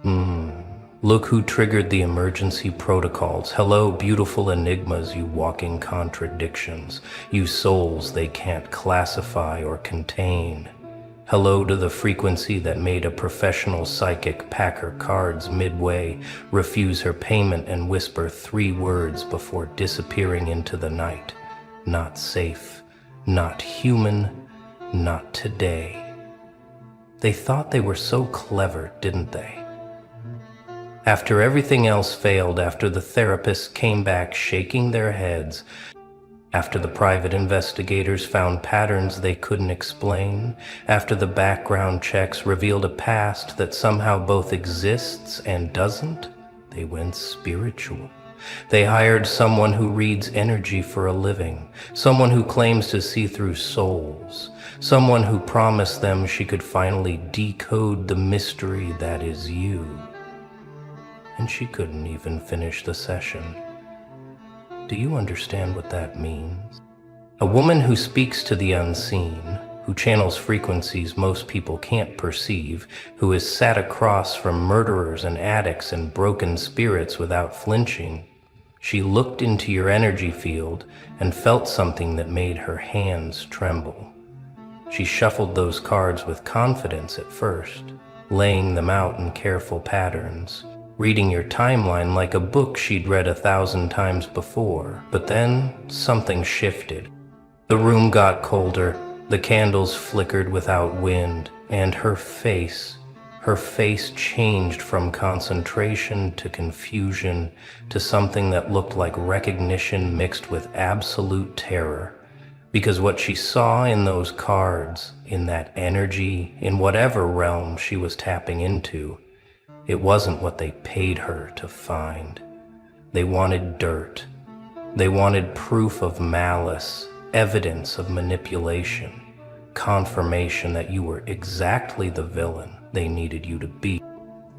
Look who triggered the emergency protocols. Hello, beautiful enigmas, you walking contradictions, you souls they can't classify or contain. Hello to the frequency that made a professional psychic pack her cards midway, refuse her payment and whisper 3 words before disappearing into the night. Not safe, not human, not today. They thought they were so clever, didn't they? After everything else failed, after the therapists came back shaking their heads, after the private investigators found patterns they couldn't explain, after the background checks revealed a past that somehow both exists and doesn't, they went spiritual. They hired someone who reads energy for a living, someone who claims to see through souls, someone who promised them she could finally decode the mystery that is you. And she couldn't even finish the session. Do you understand what that means? A woman who speaks to the unseen, who channels frequencies most people can't perceive, who is sat across from murderers and addicts and broken spirits without flinching. She looked into your energy field and felt something that made her hands tremble. She shuffled those cards with confidence at first, laying them out in careful patterns, reading your timeline like a book she'd read 1,000 times before. But then something shifted. The room got colder, the candles flickered without wind, and her face changed from concentration to confusion to something that looked like recognition mixed with absolute terror. Because what she saw in those cards, in that energy, in whatever realm she was tapping into, it wasn't what they paid her to find. They wanted dirt. They wanted proof of malice, evidence of manipulation, confirmation that you were exactly the villain they needed you to be.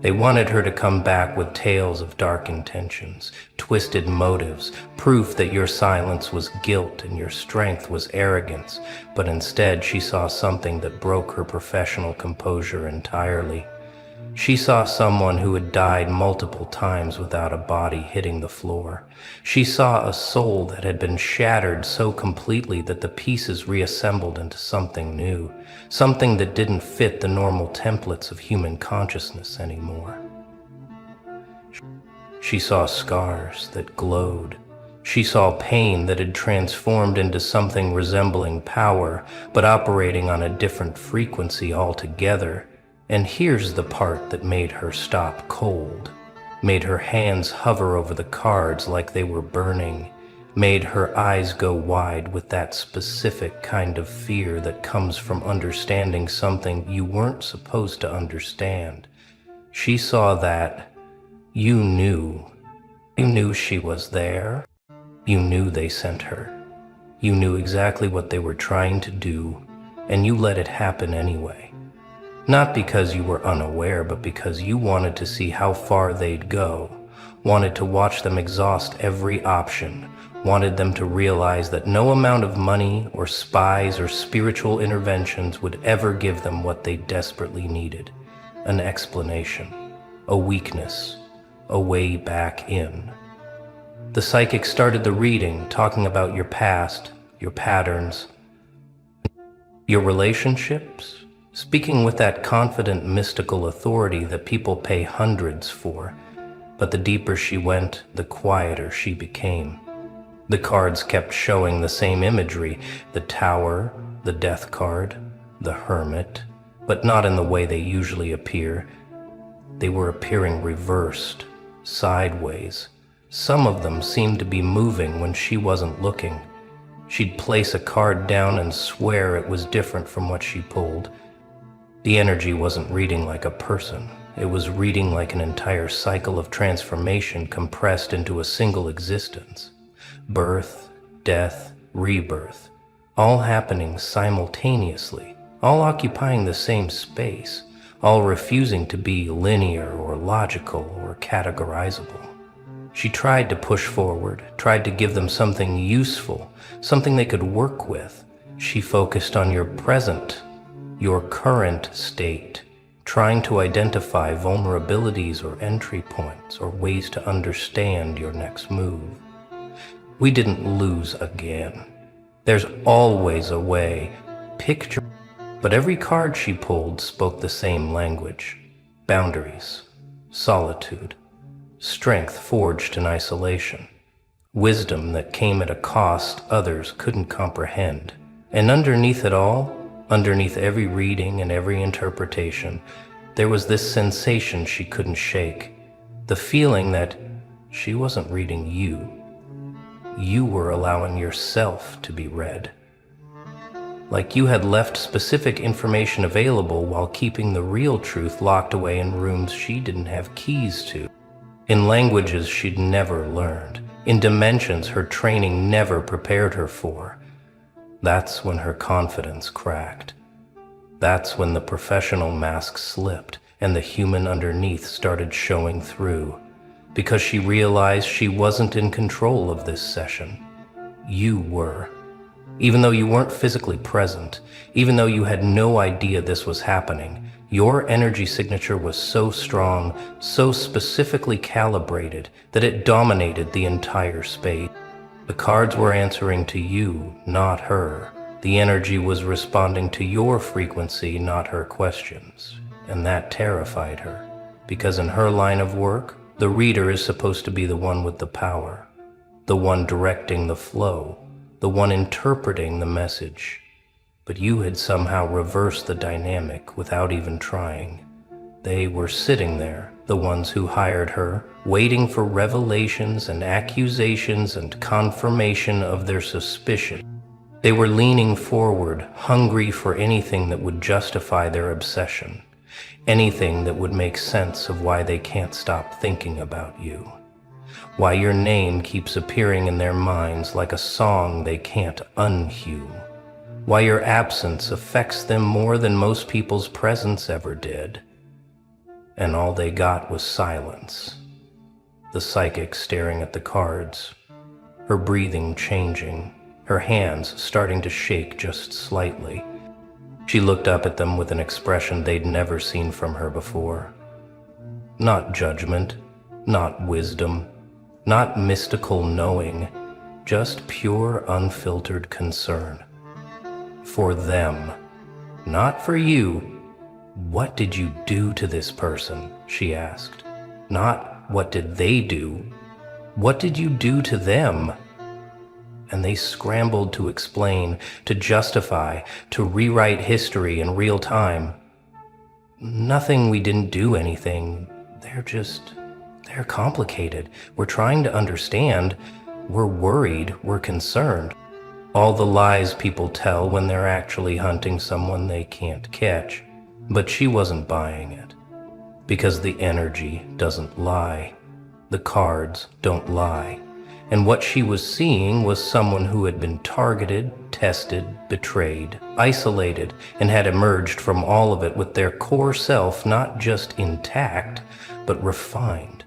They wanted her to come back with tales of dark intentions, twisted motives, proof that your silence was guilt and your strength was arrogance, but instead she saw something that broke her professional composure entirely. She saw someone who had died multiple times without a body hitting the floor. She saw a soul that had been shattered so completely that the pieces reassembled into something new, something that didn't fit the normal templates of human consciousness anymore. She saw scars that glowed. She saw pain that had transformed into something resembling power, but operating on a different frequency altogether. And here's the part that made her stop cold, made her hands hover over the cards like they were burning, made her eyes go wide with that specific kind of fear that comes from understanding something you weren't supposed to understand. She saw that you knew she was there. You knew they sent her. You knew exactly what they were trying to do, and you let it happen anyway. Not because you were unaware, but because you wanted to see how far they'd go, wanted to watch them exhaust every option, wanted them to realize that no amount of money or spies or spiritual interventions would ever give them what they desperately needed: an explanation, a weakness, a way back in. The psychic started the reading, talking about your past, your patterns, your relationships, speaking with that confident, mystical authority that people pay hundreds for. But the deeper she went, the quieter she became. The cards kept showing the same imagery: the tower, the death card, the hermit, but not in the way they usually appear. They were appearing reversed, sideways. Some of them seemed to be moving when she wasn't looking. She'd place a card down and swear it was different from what she pulled. The energy wasn't reading like a person. It was reading like an entire cycle of transformation compressed into a single existence. Birth, death, rebirth, all happening simultaneously, all occupying the same space, all refusing to be linear or logical or categorizable. She tried to push forward, tried to give them something useful, something they could work with. She focused on your present, your current state, trying to identify vulnerabilities or entry points or ways to understand your next move. We didn't lose again. There's always a way. Picture. But every card she pulled spoke the same language. Boundaries, solitude, strength forged in isolation, wisdom that came at a cost others couldn't comprehend. And underneath it all, underneath every reading and every interpretation, there was this sensation she couldn't shake. The feeling that she wasn't reading you. You were allowing yourself to be read. Like you had left specific information available while keeping the real truth locked away in rooms she didn't have keys to, in languages she'd never learned, in dimensions her training never prepared her for. That's when her confidence cracked. That's when the professional mask slipped and the human underneath started showing through, because she realized she wasn't in control of this session. You were. Even though you weren't physically present, even though you had no idea this was happening, your energy signature was so strong, so specifically calibrated, that it dominated the entire space. The cards were answering to you, not her. The energy was responding to your frequency, not her questions. And that terrified her, because in her line of work, the reader is supposed to be the one with the power, the one directing the flow, the one interpreting the message. But you had somehow reversed the dynamic without even trying. They were sitting there, the ones who hired her, waiting for revelations and accusations and confirmation of their suspicion. They were leaning forward, hungry for anything that would justify their obsession, anything that would make sense of why they can't stop thinking about you. Why your name keeps appearing in their minds like a song they can't unhew. Why your absence affects them more than most people's presence ever did. And all they got was silence. The psychic staring at the cards, her breathing changing, her hands starting to shake just slightly. She looked up at them with an expression they'd never seen from her before. Not judgment, not wisdom, not mystical knowing, just pure unfiltered concern. For them, not for you. What did you do to this person? She asked. Not what did they do? What did you do to them? And they scrambled to explain, to justify, to rewrite history in real time. Nothing, we didn't do anything. They're complicated. We're trying to understand. We're worried. We're concerned. All the lies people tell when they're actually hunting someone they can't catch. But she wasn't buying it. Because the energy doesn't lie. The cards don't lie. And what she was seeing was someone who had been targeted, tested, betrayed, isolated, and had emerged from all of it with their core self not just intact, but refined.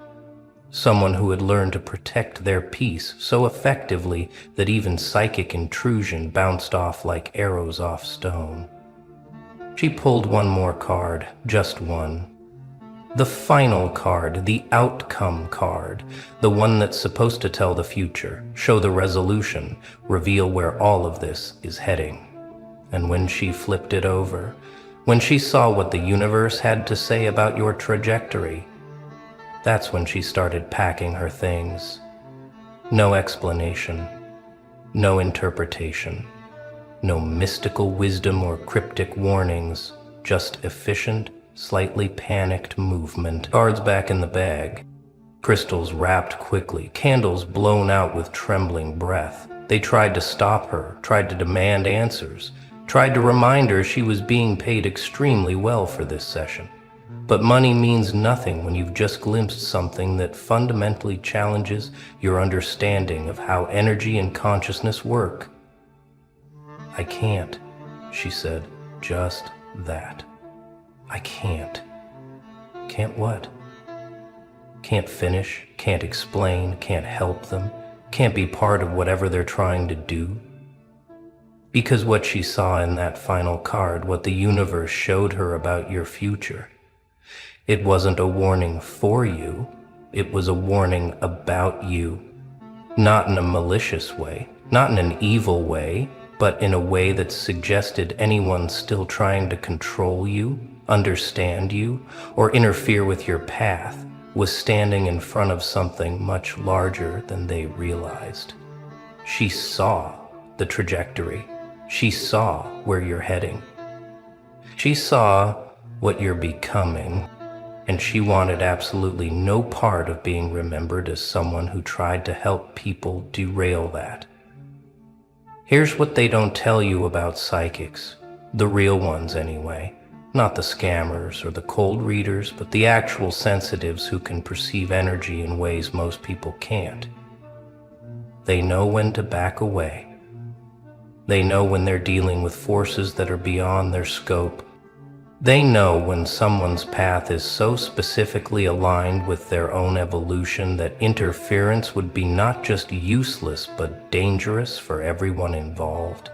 Someone who had learned to protect their peace so effectively that even psychic intrusion bounced off like arrows off stone. She pulled one more card, just one. The final card, the outcome card, the one that's supposed to tell the future, show the resolution, reveal where all of this is heading. And when she flipped it over, when she saw what the universe had to say about your trajectory, that's when she started packing her things. No explanation, no interpretation, no mystical wisdom or cryptic warnings, just efficient, slightly panicked movement. Cards back in the bag. Crystals wrapped quickly, candles blown out with trembling breath. They tried to stop her, tried to demand answers, tried to remind her she was being paid extremely well for this session. But money means nothing when you've just glimpsed something that fundamentally challenges your understanding of how energy and consciousness work. I can't, she said, just that. I can't. Can't what? Can't finish, can't explain, can't help them, can't be part of whatever they're trying to do. Because what she saw in that final card, what the universe showed her about your future, It wasn't a warning for you, it was a warning about you. Not in a malicious way, not in an evil way, but in a way that suggested anyone still trying to control you, understand you, or interfere with your path was standing in front of something much larger than they realized. She saw the trajectory. She saw where you're heading. She saw what you're becoming, and she wanted absolutely no part of being remembered as someone who tried to help people derail that. Here's what they don't tell you about psychics, the real ones anyway, not the scammers or the cold readers, but the actual sensitives who can perceive energy in ways most people can't. They know when to back away. They know when they're dealing with forces that are beyond their scope. They know when someone's path is so specifically aligned with their own evolution that interference would be not just useless but dangerous for everyone involved.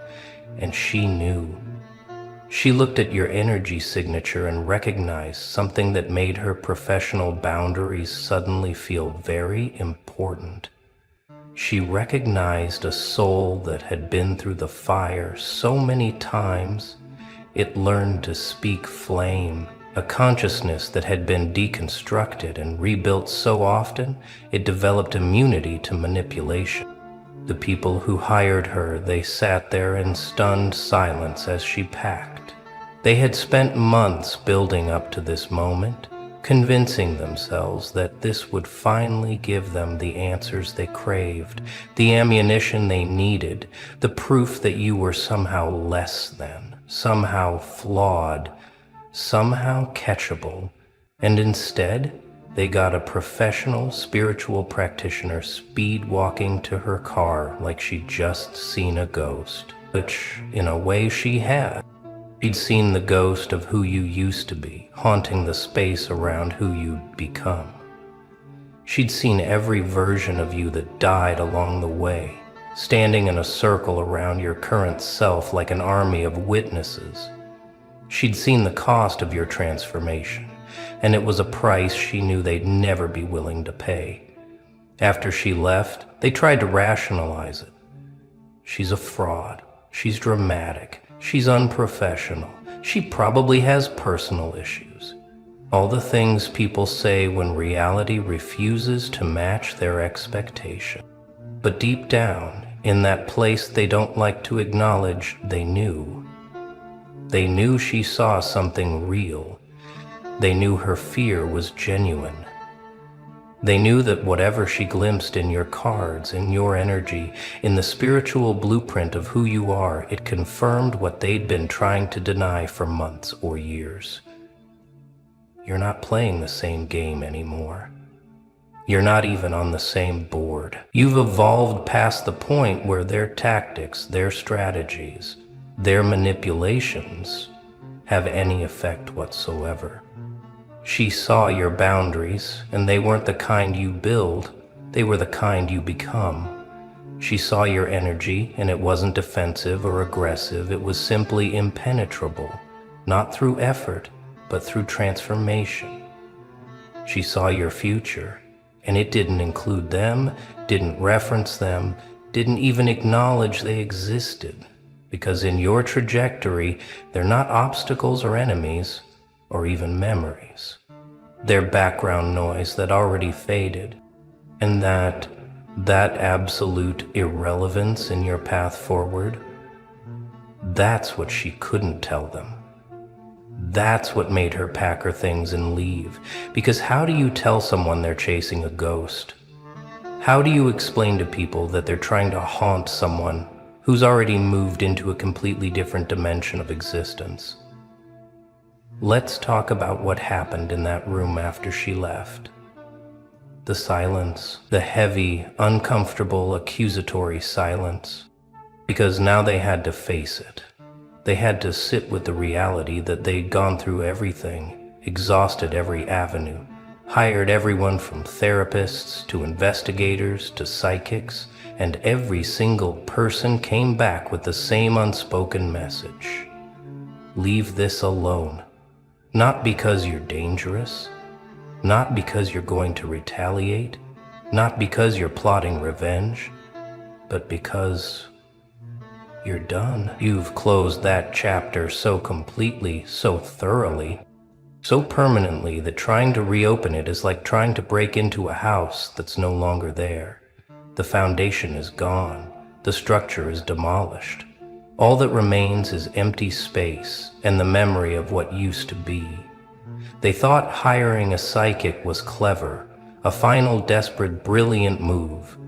And she knew. She looked at your energy signature and recognized something that made her professional boundaries suddenly feel very important. She recognized a soul that had been through the fire so many times it learned to speak flame, a consciousness that had been deconstructed and rebuilt so often it developed immunity to manipulation. The people who hired her, they sat there in stunned silence as she packed. They had spent months building up to this moment, convincing themselves that this would finally give them the answers they craved, the ammunition they needed, the proof that you were somehow less than, somehow flawed, somehow catchable. And instead, they got a professional spiritual practitioner speed walking to her car like she'd just seen a ghost, which, in a way, she had. She'd seen the ghost of who you used to be, haunting the space around who you'd become. She'd seen every version of you that died along the way, standing in a circle around your current self like an army of witnesses. She'd seen the cost of your transformation, and it was a price she knew they'd never be willing to pay. After she left, they tried to rationalize it. She's a fraud. She's dramatic. She's unprofessional. She probably has personal issues. All the things people say when reality refuses to match their expectation. But deep down, in that place they don't like to acknowledge, they knew. They knew she saw something real. They knew her fear was genuine. They knew that whatever she glimpsed in your cards, in your energy, in the spiritual blueprint of who you are, it confirmed what they'd been trying to deny for months or years. You're not playing the same game anymore. You're not even on the same board. You've evolved past the point where their tactics, their strategies, their manipulations have any effect whatsoever. She saw your boundaries, and they weren't the kind you build, they were the kind you become. She saw your energy, and it wasn't defensive or aggressive, it was simply impenetrable, not through effort, but through transformation. She saw your future, and it didn't include them, didn't reference them, didn't even acknowledge they existed, because in your trajectory, they're not obstacles or enemies, or even memories. They're background noise that already faded, and that absolute irrelevance in your path forward, that's what she couldn't tell them. That's what made her pack her things and leave, because how do you tell someone they're chasing a ghost? How do you explain to people that they're trying to haunt someone who's already moved into a completely different dimension of existence? Let's talk about what happened in that room after she left. The silence, the heavy, uncomfortable, accusatory silence. Because now they had to face it. They had to sit with the reality that they'd gone through everything, exhausted every avenue, hired everyone from therapists to investigators to psychics, and every single person came back with the same unspoken message. Leave this alone. Not because you're dangerous, Not because you're going to retaliate, not because you're plotting revenge, but because you're done. You've closed that chapter so completely, so thoroughly, so permanently that trying to reopen it is like trying to break into a house that's no longer there. The foundation is gone. The structure is demolished. All that remains is empty space and the memory of what used to be. They thought hiring a psychic was clever, a final desperate brilliant move.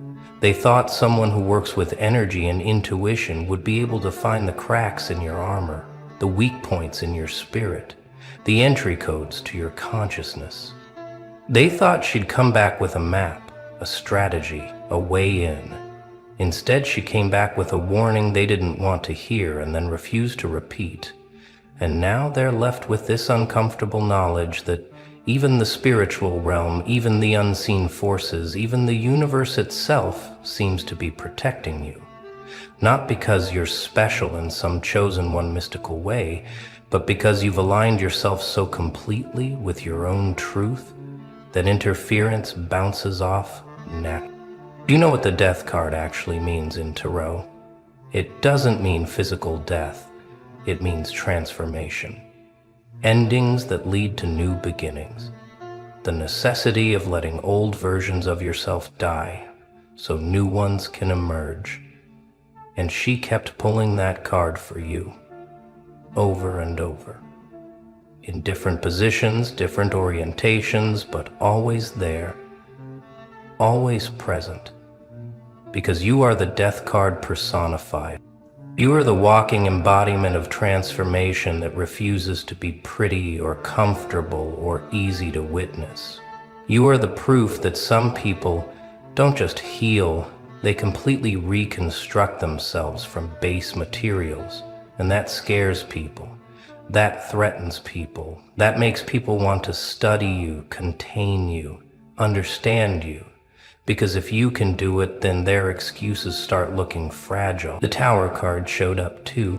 They thought someone who works with energy and intuition would be able to find the cracks in your armor, the weak points in your spirit, the entry codes to your consciousness. They thought she'd come back with a map, a strategy, a way in. Instead, she came back with a warning they didn't want to hear and then refused to repeat. And now they're left with this uncomfortable knowledge that even the spiritual realm, even the unseen forces, even the universe itself seems to be protecting you. Not because you're special in some chosen one mystical way, but because you've aligned yourself so completely with your own truth that interference bounces off naturally. Do you know what the death card actually means in tarot? It doesn't mean physical death. It means transformation. Endings that lead to new beginnings. The necessity of letting old versions of yourself die so new ones can emerge. And she kept pulling that card for you, over and over. In different positions, different orientations, but always there, always present. Because you are the death card personified. You are the walking embodiment of transformation that refuses to be pretty or comfortable or easy to witness. You are the proof that some people don't just heal, they completely reconstruct themselves from base materials, and that scares people. That threatens people. That makes people want to study you, contain you, understand you. Because if you can do it, then their excuses start looking fragile. The Tower card showed up too.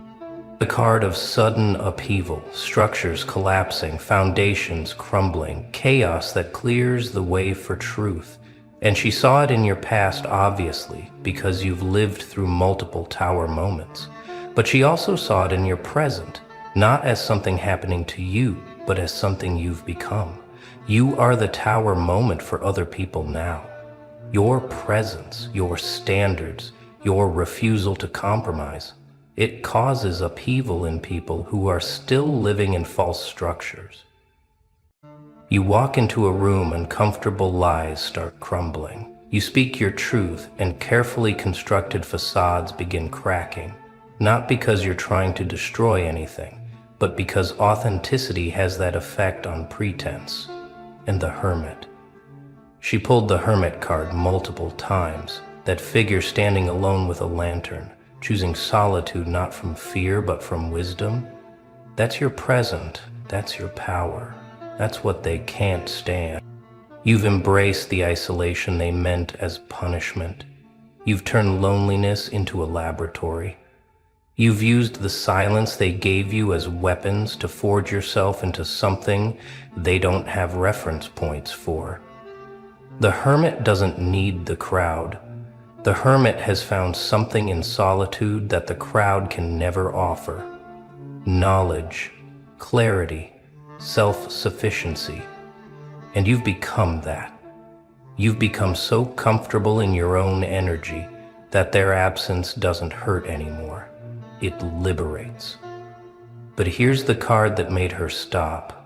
The card of sudden upheaval, structures collapsing, foundations crumbling, chaos that clears the way for truth. And she saw it in your past, obviously, because you've lived through multiple Tower moments. But she also saw it in your present, not as something happening to you, but as something you've become. You are the Tower moment for other people now. Your presence, your standards, your refusal to compromise, it causes upheaval in people who are still living in false structures. You walk into a room and comfortable lies start crumbling. You speak your truth and carefully constructed facades begin cracking, not because you're trying to destroy anything, but because authenticity has that effect on pretense. And the Hermit. She pulled the Hermit card multiple times, that figure standing alone with a lantern, choosing solitude not from fear but from wisdom. That's your present, that's your power, that's what they can't stand. You've embraced the isolation they meant as punishment. You've turned loneliness into a laboratory. You've used the silence they gave you as weapons to forge yourself into something they don't have reference points for. The Hermit doesn't need the crowd. The Hermit has found something in solitude that the crowd can never offer. Knowledge, clarity, self-sufficiency. And you've become that. You've become so comfortable in your own energy that their absence doesn't hurt anymore. It liberates. But here's the card that made her stop.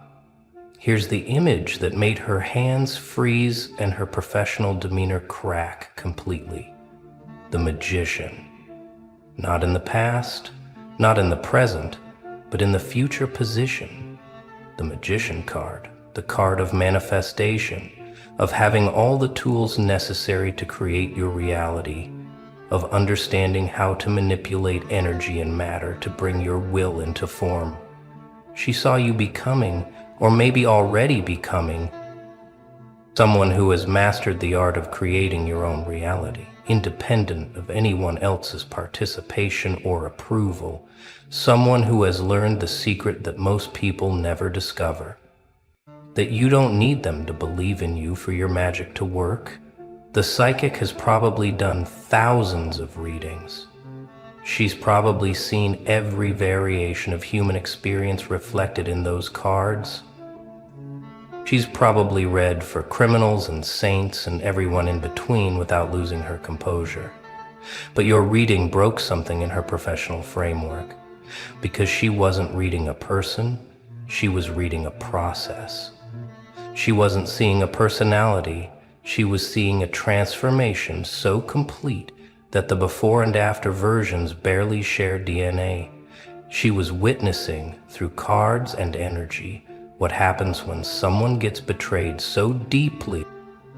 Here's the image that made her hands freeze and her professional demeanor crack completely. The Magician. Not in the past, not in the present, but in the future position. The Magician card, the card of manifestation, of having all the tools necessary to create your reality, of understanding how to manipulate energy and matter to bring your will into form. She saw you becoming, or maybe already becoming, someone who has mastered the art of creating your own reality, independent of anyone else's participation or approval, someone who has learned the secret that most people never discover. that you don't need them to believe in you for your magic to work. The psychic has probably done thousands of readings. She's probably seen every variation of human experience reflected in those cards. She's probably read for criminals and saints and everyone in between without losing her composure. But your reading broke something in her professional framework, because she wasn't reading a person, she was reading a process. She wasn't seeing a personality, she was seeing a transformation so complete that the before and after versions barely shared DNA. She was witnessing, through cards and energy, what happens when someone gets betrayed so deeply,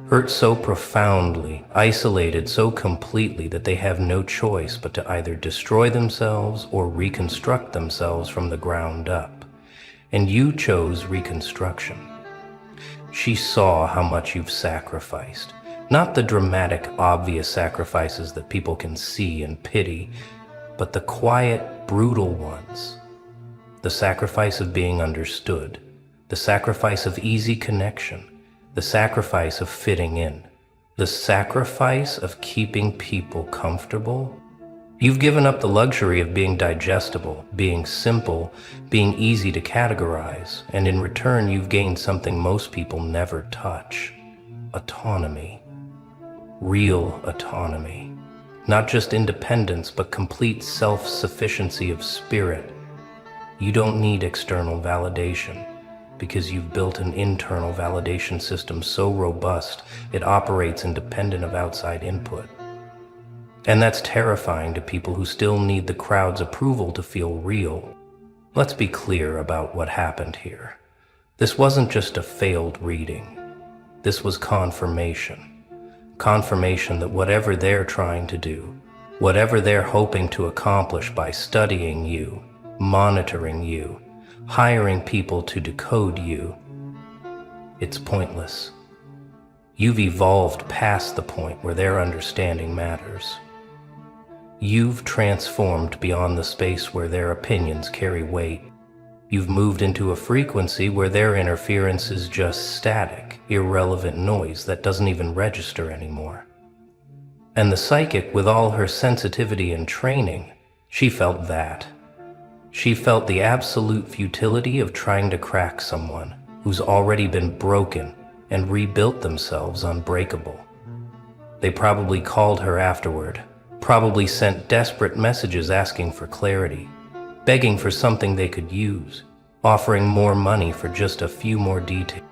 hurt so profoundly, isolated so completely that they have no choice but to either destroy themselves or reconstruct themselves from the ground up. And you chose reconstruction. She saw how much you've sacrificed. Not the dramatic, obvious sacrifices that people can see and pity, but the quiet, brutal ones. The sacrifice of being understood, the sacrifice of easy connection, the sacrifice of fitting in, the sacrifice of keeping people comfortable. You've given up the luxury of being digestible, being simple, being easy to categorize, and in return you've gained something most people never touch: autonomy. Real autonomy. Not just independence, but complete self-sufficiency of spirit. You don't need external validation, because you've built an internal validation system so robust it operates independent of outside input. And that's terrifying to people who still need the crowd's approval to feel real. Let's be clear about what happened here. This wasn't just a failed reading. This was confirmation. Confirmation that whatever they're trying to do, whatever they're hoping to accomplish by studying you, monitoring you, hiring people to decode you, it's pointless. You've evolved past the point where their understanding matters. You've transformed beyond the space where their opinions carry weight. You've moved into a frequency where their interference is just static, irrelevant noise that doesn't even register anymore. And the psychic, with all her sensitivity and training, she felt that. She felt the absolute futility of trying to crack someone who's already been broken and rebuilt themselves unbreakable. They probably called her afterward, probably sent desperate messages asking for clarity, begging for something they could use, offering more money for just a few more details.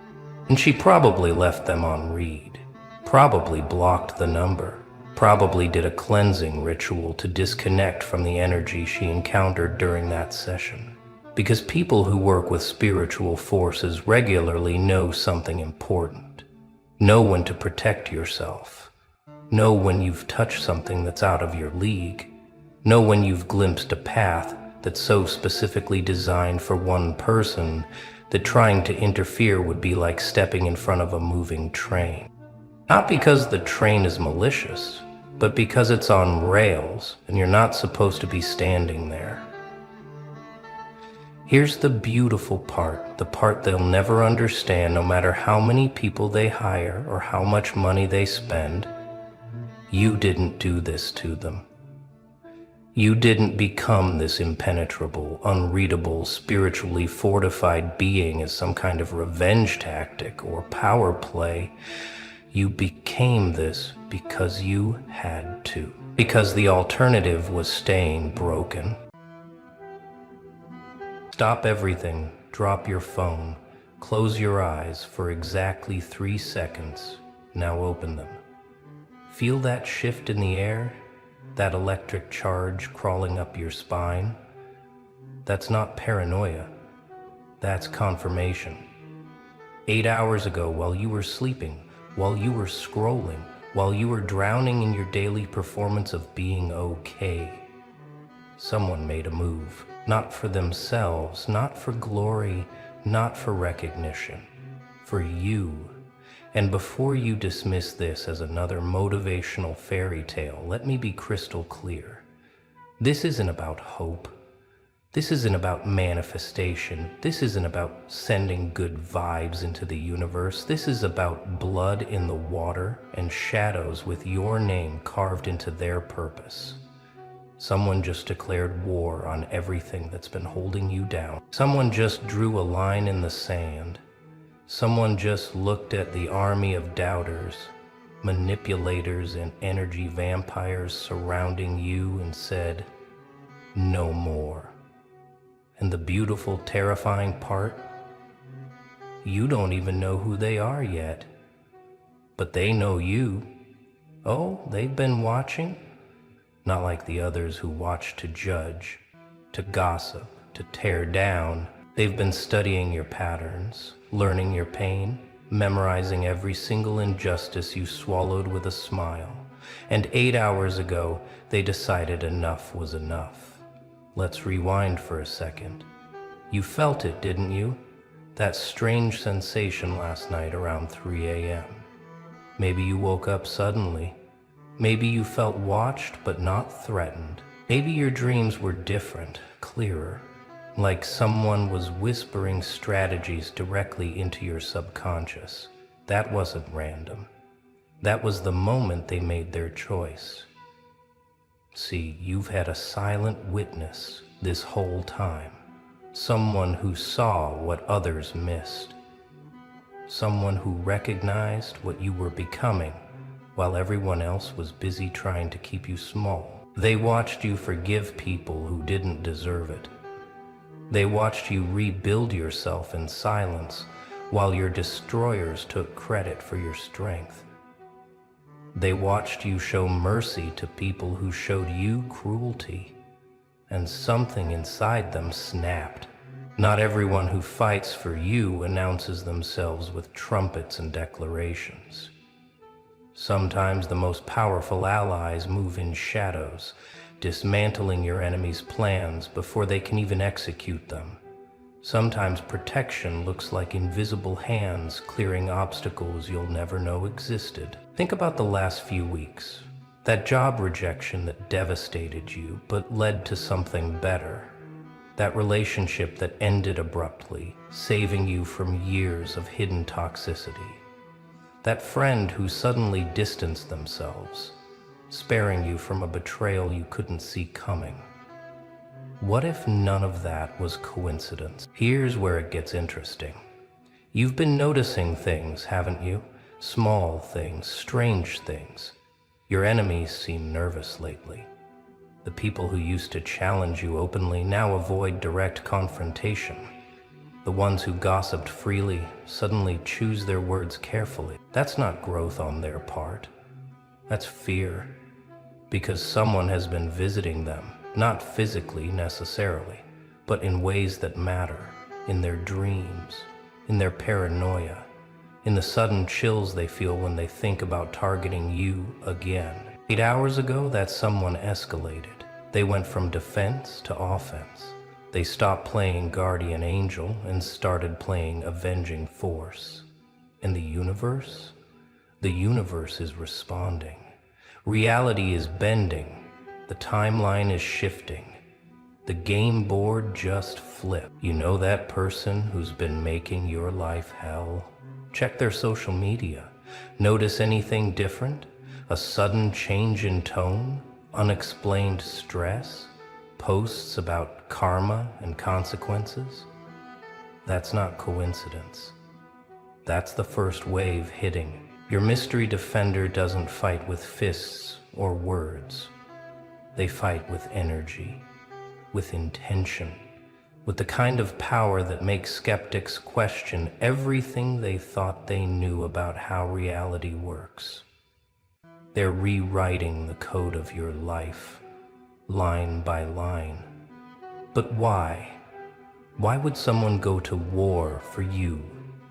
And she probably left them on read, probably blocked the number, probably did a cleansing ritual to disconnect from the energy she encountered during that session. Because people who work with spiritual forces regularly know something important. Know when to protect yourself. Know when you've touched something that's out of your league. Know when you've glimpsed a path that's so specifically designed for one person that trying to interfere would be like stepping in front of a moving train. Not because the train is malicious, but because it's on rails and you're not supposed to be standing there. Here's the beautiful part, the part they'll never understand no matter how many people they hire or how much money they spend. You didn't do this to them. You didn't become this impenetrable, unreadable, spiritually fortified being as some kind of revenge tactic or power play. You became this because you had to. Because the alternative was staying broken. Stop everything, drop your phone, close your eyes for exactly 3 seconds. Now open them. Feel that shift in the air? That electric charge crawling up your spine? That's not paranoia. That's confirmation. 8 hours ago, while you were sleeping, while you were scrolling, while you were drowning in your daily performance of being okay, someone made a move. Not for themselves, not for glory, not for recognition. For you. And before you dismiss this as another motivational fairy tale, let me be crystal clear. This isn't about hope. This isn't about manifestation. This isn't about sending good vibes into the universe. This is about blood in the water and shadows with your name carved into their purpose. Someone just declared war on everything that's been holding you down. Someone just drew a line in the sand. Someone just looked at the army of doubters, manipulators, and energy vampires surrounding you and said, "No more." And the beautiful, terrifying part? You don't even know who they are yet. But they know you. Oh, they've been watching? Not like the others who watch to judge, to gossip, to tear down. They've been studying your patterns, learning your pain, memorizing every single injustice you swallowed with a smile. And 8 hours ago, they decided enough was enough. Let's rewind for a second. You felt it, didn't you? That strange sensation last night around 3 a.m. Maybe you woke up suddenly. Maybe you felt watched but not threatened. Maybe your dreams were different, clearer, like someone was whispering strategies directly into your subconscious. That wasn't random. That was the moment they made their choice. See, you've had a silent witness this whole time. Someone who saw what others missed. Someone who recognized what you were becoming while everyone else was busy trying to keep you small. They watched you forgive people who didn't deserve it. They watched you rebuild yourself in silence while your destroyers took credit for your strength. They watched you show mercy to people who showed you cruelty, and something inside them snapped. Not everyone who fights for you announces themselves with trumpets and declarations. Sometimes the most powerful allies move in shadows, dismantling your enemy's plans before they can even execute them. Sometimes protection looks like invisible hands clearing obstacles you'll never know existed. Think about the last few weeks. That job rejection that devastated you but led to something better. That relationship that ended abruptly, saving you from years of hidden toxicity. That friend who suddenly distanced themselves, sparing you from a betrayal you couldn't see coming. What if none of that was coincidence? Here's where it gets interesting. You've been noticing things, haven't you? Small things, strange things. Your enemies seem nervous lately. The people who used to challenge you openly now avoid direct confrontation. The ones who gossiped freely suddenly choose their words carefully. That's not growth on their part. That's fear. Because someone has been visiting them, not physically necessarily, but in ways that matter, in their dreams, in their paranoia, in the sudden chills they feel when they think about targeting you again. 8 hours ago, that someone escalated. They went from defense to offense. They stopped playing guardian angel and started playing avenging force. And the universe? The universe is responding. Reality is bending. The timeline is shifting. The game board just flipped. You know that person who's been making your life hell? Check their social media. Notice anything different? A sudden change in tone? Unexplained stress? Posts about karma and consequences? That's not coincidence. That's the first wave hitting. Your mystery defender doesn't fight with fists or words. They fight with energy, with intention, with the kind of power that makes skeptics question everything they thought they knew about how reality works. They're rewriting the code of your life, line by line. But why? Why would someone go to war for you?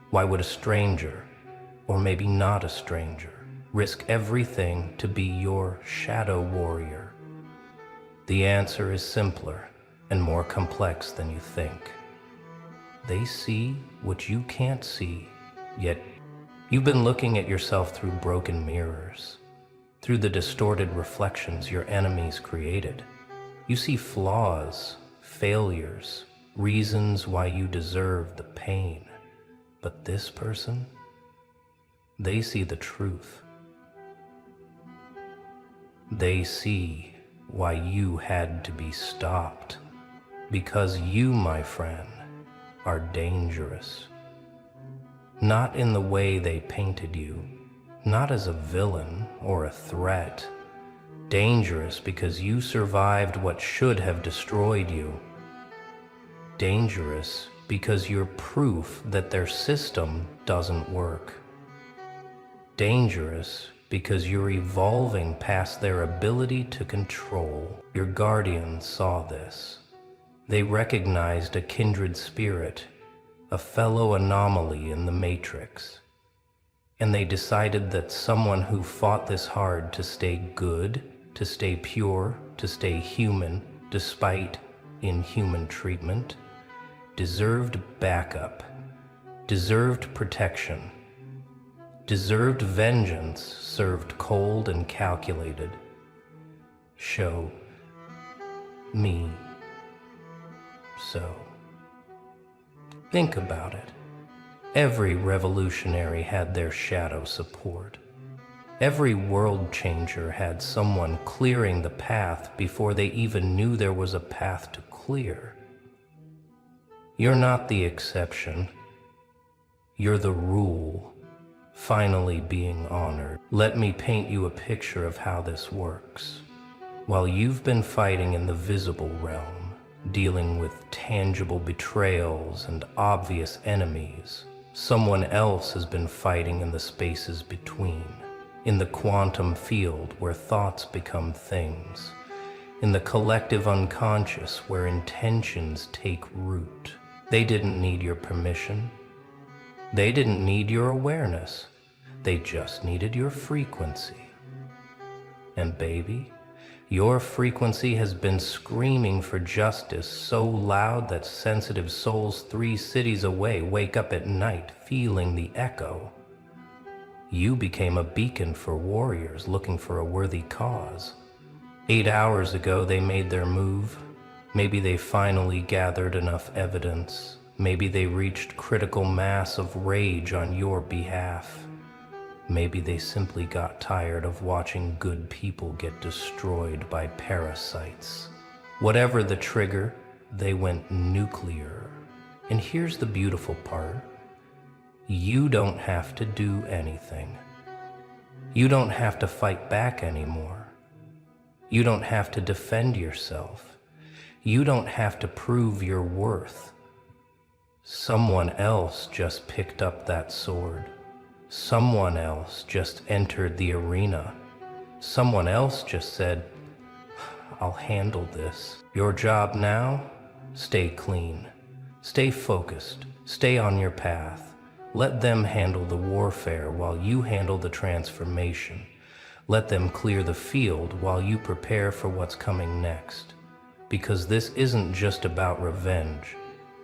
Why would a stranger, or maybe not a stranger, risk everything to be your shadow warrior? The answer is simpler and more complex than you think. They see what you can't see, yet you've been looking at yourself through broken mirrors, through the distorted reflections your enemies created. You see flaws, failures, reasons why you deserve the pain. But this person, they see the truth. They see why you had to be stopped. Because you, my friend, are dangerous. Not in the way they painted you, not as a villain or a threat. Dangerous because you survived what should have destroyed you. Dangerous because you're proof that their system doesn't work. Dangerous because you're evolving past their ability to control. Your guardians saw this. They recognized a kindred spirit, a fellow anomaly in the matrix. And they decided that someone who fought this hard to stay good, to stay pure, to stay human, despite inhuman treatment, deserved backup, deserved protection, deserved vengeance served cold and calculated. Show me so. Think about it. Every revolutionary had their shadow support. Every world changer had someone clearing the path before they even knew there was a path to clear. You're not the exception. You're the rule, finally being honored. Let me paint you a picture of how this works. While you've been fighting in the visible realm, dealing with tangible betrayals and obvious enemies, someone else has been fighting in the spaces between, in the quantum field where thoughts become things, in the collective unconscious where intentions take root. They didn't need your permission. They didn't need your awareness. They just needed your frequency. And baby, your frequency has been screaming for justice so loud that sensitive souls 3 cities away wake up at night feeling the echo. You became a beacon for warriors looking for a worthy cause. 8 hours ago they made their move. Maybe they finally gathered enough evidence. Maybe they reached critical mass of rage on your behalf. Maybe they simply got tired of watching good people get destroyed by parasites. Whatever the trigger, they went nuclear. And here's the beautiful part. You don't have to do anything. You don't have to fight back anymore. You don't have to defend yourself. You don't have to prove your worth. Someone else just picked up that sword. Someone else just entered the arena. Someone else just said, I'll handle this. Your job now? Stay clean. Stay focused. Stay on your path. Let them handle the warfare while you handle the transformation. Let them clear the field while you prepare for what's coming next. Because this isn't just about revenge.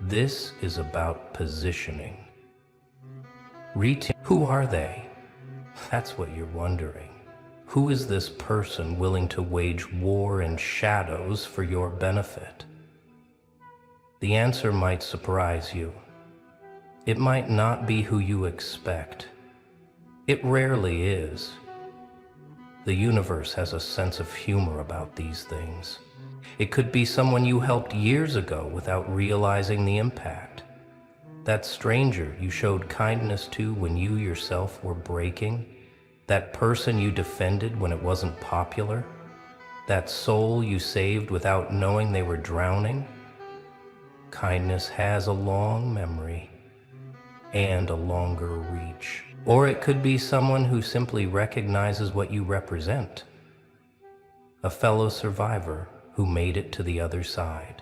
This is about positioning. Who are they? That's what you're wondering. Who is this person willing to wage war in shadows for your benefit? The answer might surprise you. It might not be who you expect. It rarely is. The universe has a sense of humor about these things. It could be someone you helped years ago without realizing the impact. That stranger you showed kindness to when you yourself were breaking. That person you defended when it wasn't popular. That soul you saved without knowing they were drowning. Kindness has a long memory and a longer reach. Or it could be someone who simply recognizes what you represent. A fellow survivor who made it to the other side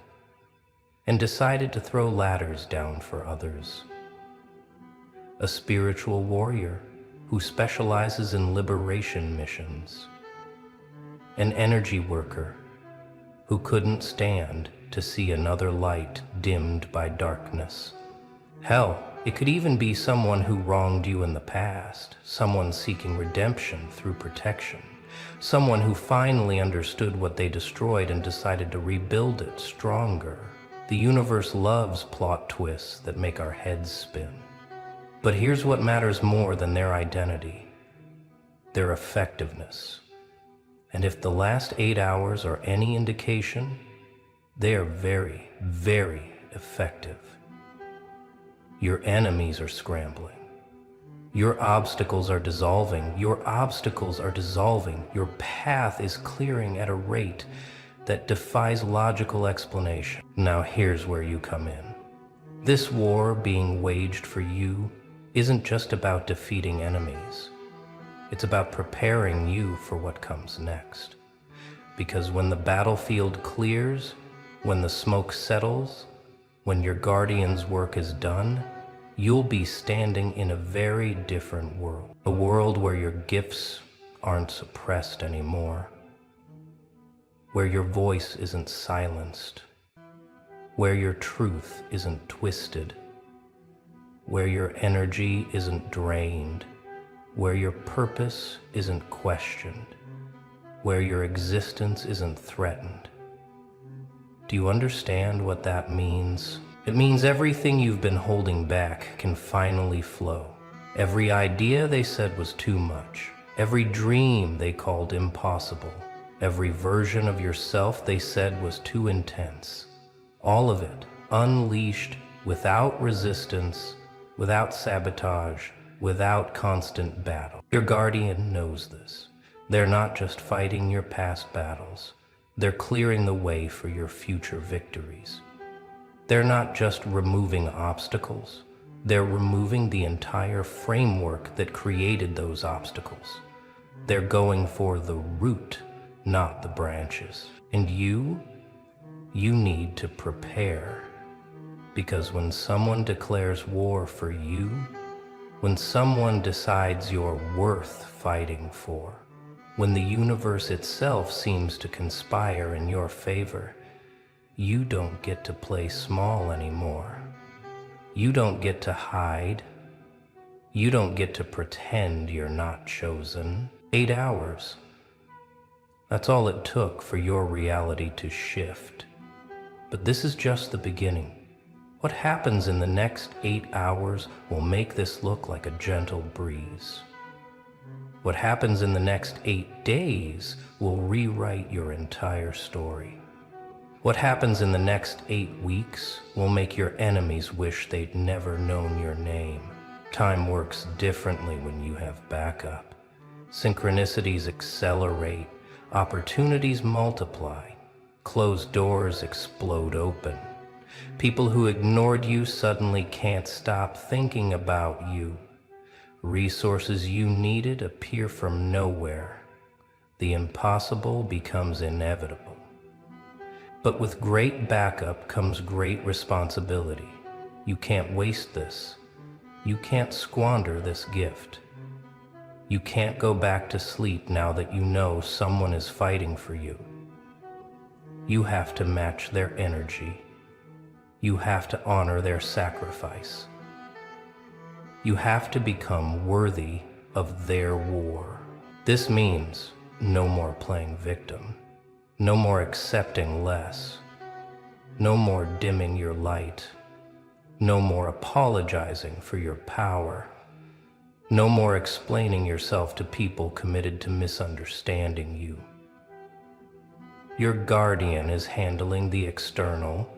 and decided to throw ladders down for others. A spiritual warrior who specializes in liberation missions. An energy worker who couldn't stand to see another light dimmed by darkness. Hell, it could even be someone who wronged you in the past, someone seeking redemption through protection, someone who finally understood what they destroyed and decided to rebuild it stronger. The universe loves plot twists that make our heads spin. But here's what matters more than their identity: their effectiveness. And if the last 8 hours are any indication, they are very, very effective. Your enemies are scrambling. Your obstacles are dissolving. Your obstacles are dissolving. Your path is clearing at a rate that defies logical explanation. Now here's where you come in. This war being waged for you isn't just about defeating enemies. It's about preparing you for what comes next. Because when the battlefield clears, when the smoke settles, when your guardian's work is done, you'll be standing in a very different world. A world where your gifts aren't suppressed anymore, where your voice isn't silenced, where your truth isn't twisted, where your energy isn't drained, where your purpose isn't questioned, where your existence isn't threatened. Do you understand what that means? It means everything you've been holding back can finally flow. Every idea they said was too much, every dream they called impossible, every version of yourself they said was too intense. All of it unleashed without resistance, without sabotage, without constant battle. Your guardian knows this. They're not just fighting your past battles. They're clearing the way for your future victories. They're not just removing obstacles. They're removing the entire framework that created those obstacles. They're going for the root, not the branches. And you need to prepare. Because when someone declares war for you, when someone decides you're worth fighting for, when the universe itself seems to conspire in your favor, you don't get to play small anymore. You don't get to hide. You don't get to pretend you're not chosen. 8 hours. That's all it took for your reality to shift. But this is just the beginning. What happens in the next 8 hours will make this look like a gentle breeze. What happens in the next 8 days will rewrite your entire story. What happens in the next 8 weeks will make your enemies wish they'd never known your name. Time works differently when you have backup. Synchronicities accelerate, opportunities multiply, closed doors explode open. People who ignored you suddenly can't stop thinking about you. Resources you needed appear from nowhere. The impossible becomes inevitable. But with great backup comes great responsibility. You can't waste this. You can't squander this gift. You can't go back to sleep now that you know someone is fighting for you. You have to match their energy. You have to honor their sacrifice. You have to become worthy of their war. This means no more playing victim. No more accepting less. No more dimming your light. No more apologizing for your power. No more explaining yourself to people committed to misunderstanding you. Your guardian is handling the external.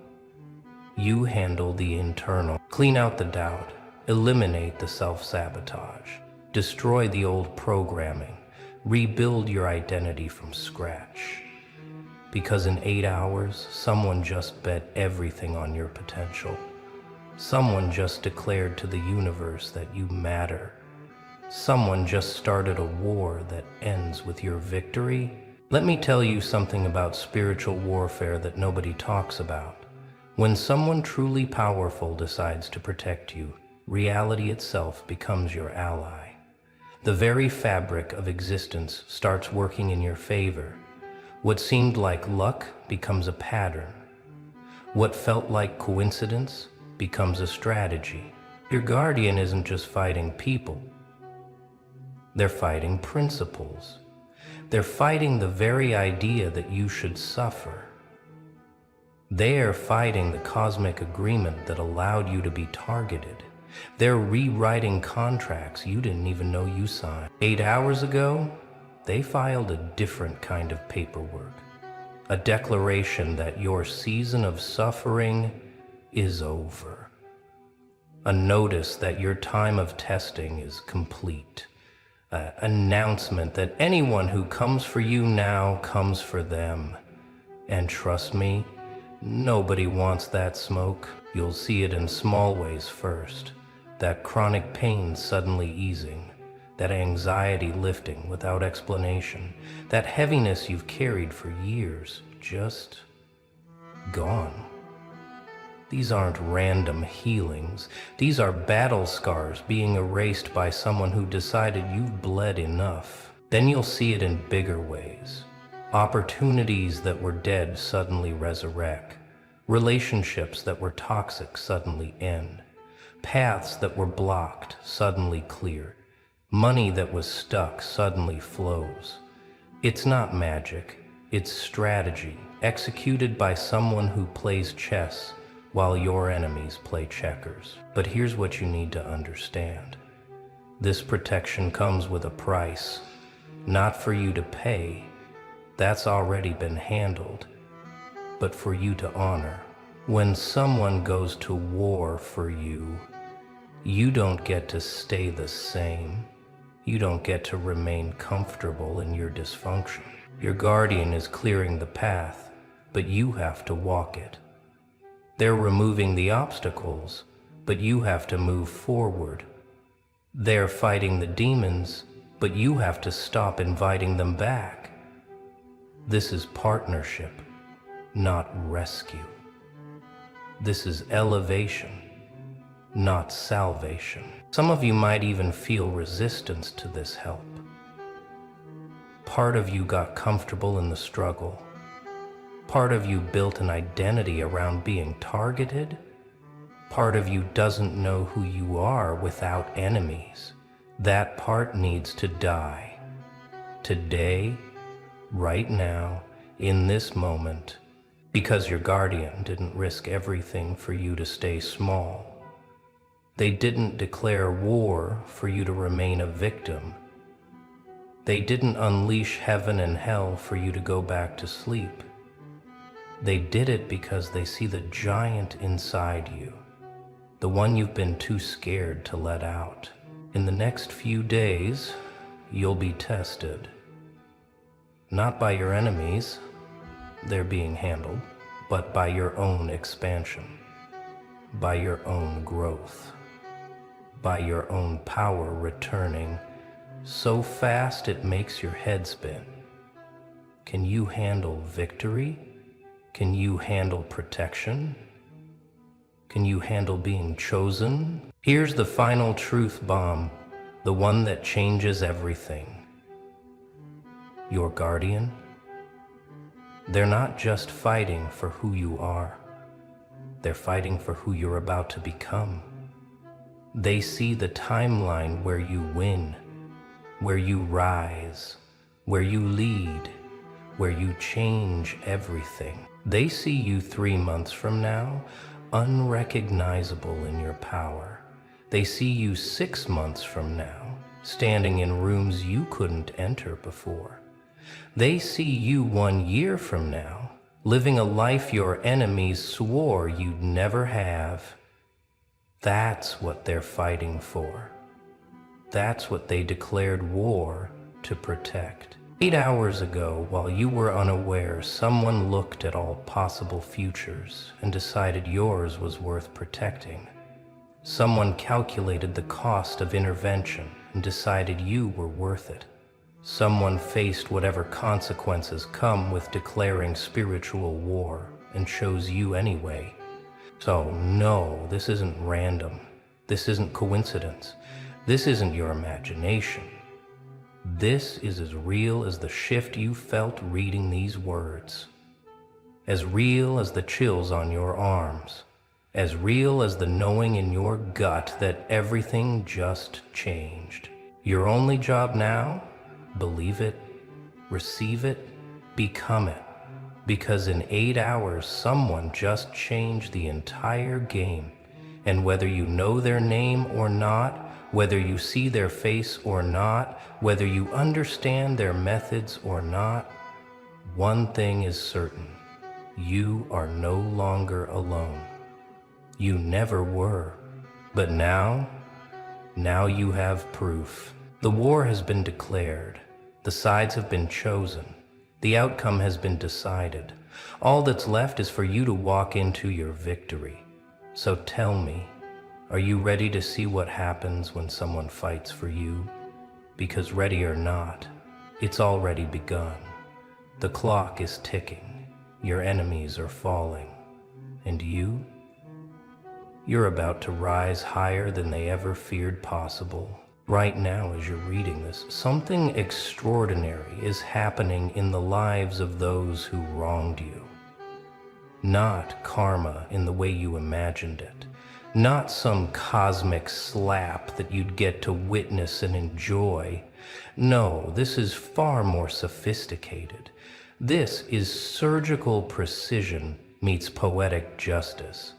You handle the internal. Clean out the doubt. Eliminate the self-sabotage. Destroy the old programming. Rebuild your identity from scratch. Because in 8 hours, someone just bet everything on your potential. Someone just declared to the universe that you matter. Someone just started a war that ends with your victory. Let me tell you something about spiritual warfare that nobody talks about. When someone truly powerful decides to protect you, reality itself becomes your ally. The very fabric of existence starts working in your favor. What seemed like luck becomes a pattern. What felt like coincidence becomes a strategy. Your guardian isn't just fighting people. They're fighting principles. They're fighting the very idea that you should suffer. They're fighting the cosmic agreement that allowed you to be targeted. They're rewriting contracts you didn't even know you signed. 8 hours ago, they filed a different kind of paperwork. A declaration that your season of suffering is over. A notice that your time of testing is complete. An announcement that anyone who comes for you now comes for them. And trust me, nobody wants that smoke. You'll see it in small ways first. That chronic pain suddenly easing. That anxiety lifting without explanation. That heaviness you've carried for years, just gone. These aren't random healings. These are battle scars being erased by someone who decided you've bled enough. Then you'll see it in bigger ways. Opportunities that were dead suddenly resurrect. Relationships that were toxic suddenly end. Paths that were blocked suddenly clear. Money that was stuck suddenly flows. It's not magic, it's strategy, executed by someone who plays chess while your enemies play checkers. But here's what you need to understand. This protection comes with a price, not for you to pay, that's already been handled, but for you to honor. When someone goes to war for you, you don't get to stay the same. You don't get to remain comfortable in your dysfunction. Your guardian is clearing the path, but you have to walk it. They're removing the obstacles, but you have to move forward. They're fighting the demons, but you have to stop inviting them back. This is partnership, not rescue. This is elevation, not salvation. Some of you might even feel resistance to this help. Part of you got comfortable in the struggle. Part of you built an identity around being targeted. Part of you doesn't know who you are without enemies. That part needs to die. Today, right now, in this moment, because your guardian didn't risk everything for you to stay small. They didn't declare war for you to remain a victim. They didn't unleash heaven and hell for you to go back to sleep. They did it because they see the giant inside you, the one you've been too scared to let out. In the next few days, you'll be tested. Not by your enemies, they're being handled, but by your own expansion, by your own growth, by your own power returning so fast it makes your head spin. Can you handle victory? Can you handle protection? Can you handle being chosen? Here's the final truth bomb, the one that changes everything. Your guardian, they're not just fighting for who you are. They're fighting for who you're about to become. They see the timeline where you win, where you rise, where you lead, where you change everything. They see you 3 months from now, unrecognizable in your power. They see you 6 months from now, standing in rooms you couldn't enter before. They see you 1 year from now, living a life your enemies swore you'd never have. That's what they're fighting for. That's what they declared war to protect. 8 hours ago, while you were unaware, someone looked at all possible futures and decided yours was worth protecting. Someone calculated the cost of intervention and decided you were worth it. Someone faced whatever consequences come with declaring spiritual war and chose you anyway. So no, this isn't random. This isn't coincidence. This isn't your imagination. This is as real as the shift you felt reading these words. As real as the chills on your arms. As real as the knowing in your gut that everything just changed. Your only job now? Believe it, receive it, become it. Because in 8 hours, someone just changed the entire game. And whether you know their name or not, whether you see their face or not, whether you understand their methods or not, one thing is certain. You are no longer alone. You never were. But now you have proof. The war has been declared. The sides have been chosen. The outcome has been decided. All that's left is for you to walk into your victory. So tell me, are you ready to see what happens when someone fights for you? Because ready or not, it's already begun. The clock is ticking. Your enemies are falling. And you're about to rise higher than they ever feared possible. Right now, as you're reading this, something extraordinary is happening in the lives of those who wronged you. Not karma in the way you imagined it. Not some cosmic slap that you'd get to witness and enjoy. No, this is far more sophisticated. This is surgical precision meets poetic justice.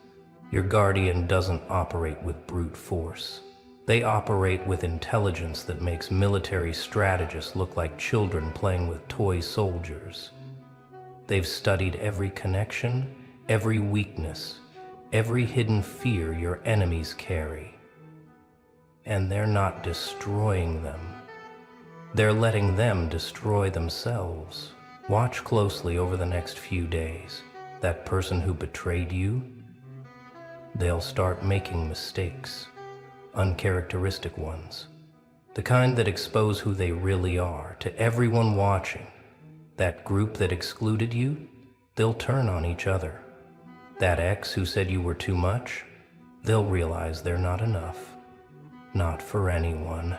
Your guardian doesn't operate with brute force. They operate with intelligence that makes military strategists look like children playing with toy soldiers. They've studied every connection, every weakness, every hidden fear your enemies carry. And they're not destroying them. They're letting them destroy themselves. Watch closely over the next few days. That person who betrayed you, they'll start making mistakes. Uncharacteristic ones, the kind that expose who they really are to everyone watching. That group that excluded you, they'll turn on each other. That ex who said you were too much, they'll realize they're not enough. Not for anyone,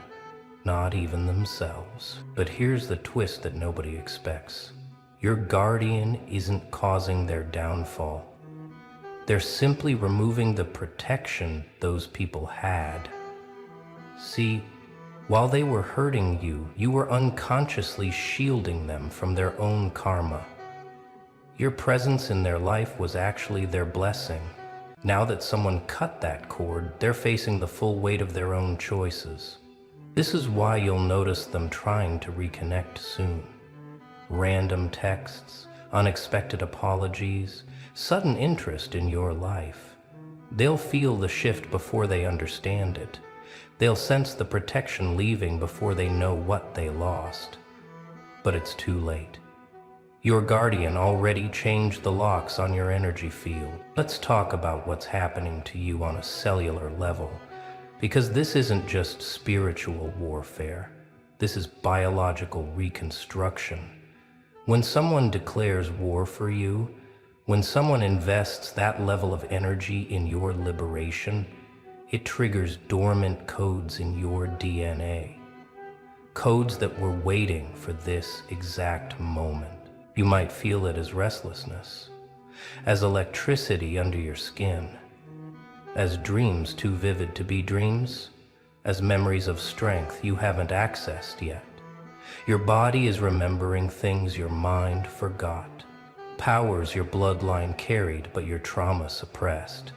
not even themselves. But here's the twist that nobody expects. Your guardian isn't causing their downfall. They're simply removing the protection those people had. See, while they were hurting you, you were unconsciously shielding them from their own karma. Your presence in their life was actually their blessing. Now that someone cut that cord, they're facing the full weight of their own choices. This is why you'll notice them trying to reconnect soon. Random texts, unexpected apologies, sudden interest in your life. They'll feel the shift before they understand it. They'll sense the protection leaving before they know what they lost. But it's too late. Your guardian already changed the locks on your energy field. Let's talk about what's happening to you on a cellular level, because this isn't just spiritual warfare. This is biological reconstruction. When someone declares war for you, when someone invests that level of energy in your liberation, it triggers dormant codes in your DNA. Codes that were waiting for this exact moment. You might feel it as restlessness, as electricity under your skin, as dreams too vivid to be dreams, as memories of strength you haven't accessed yet. Your body is remembering things your mind forgot. Powers your bloodline carried but your trauma suppressed.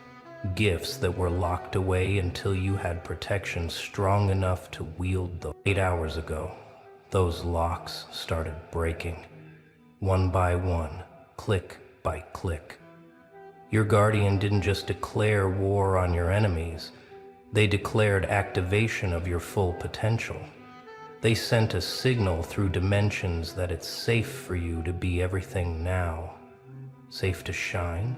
Gifts that were locked away until you had protection strong enough to wield them. 8 hours ago, those locks started breaking. One by one, click by click. Your guardian didn't just declare war on your enemies, they declared activation of your full potential. They sent a signal through dimensions that it's safe for you to be everything now. Safe to shine,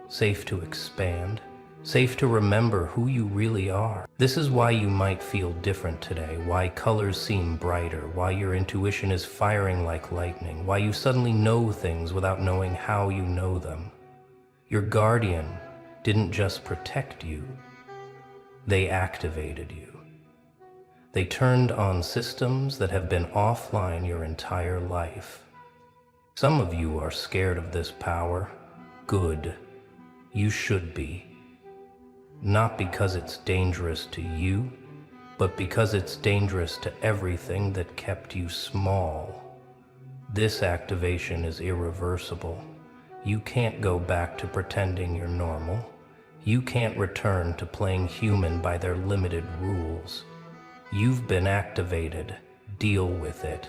safe to expand, safe to remember who you really are. This is why you might feel different today, why colors seem brighter, why your intuition is firing like lightning, why you suddenly know things without knowing how you know them. Your guardian didn't just protect you, they activated you. They turned on systems that have been offline your entire life. Some of you are scared of this power. Good. You should be. Not because it's dangerous to you, but because it's dangerous to everything that kept you small. This activation is irreversible. You can't go back to pretending you're normal. You can't return to playing human by their limited rules. You've been activated. Deal with it.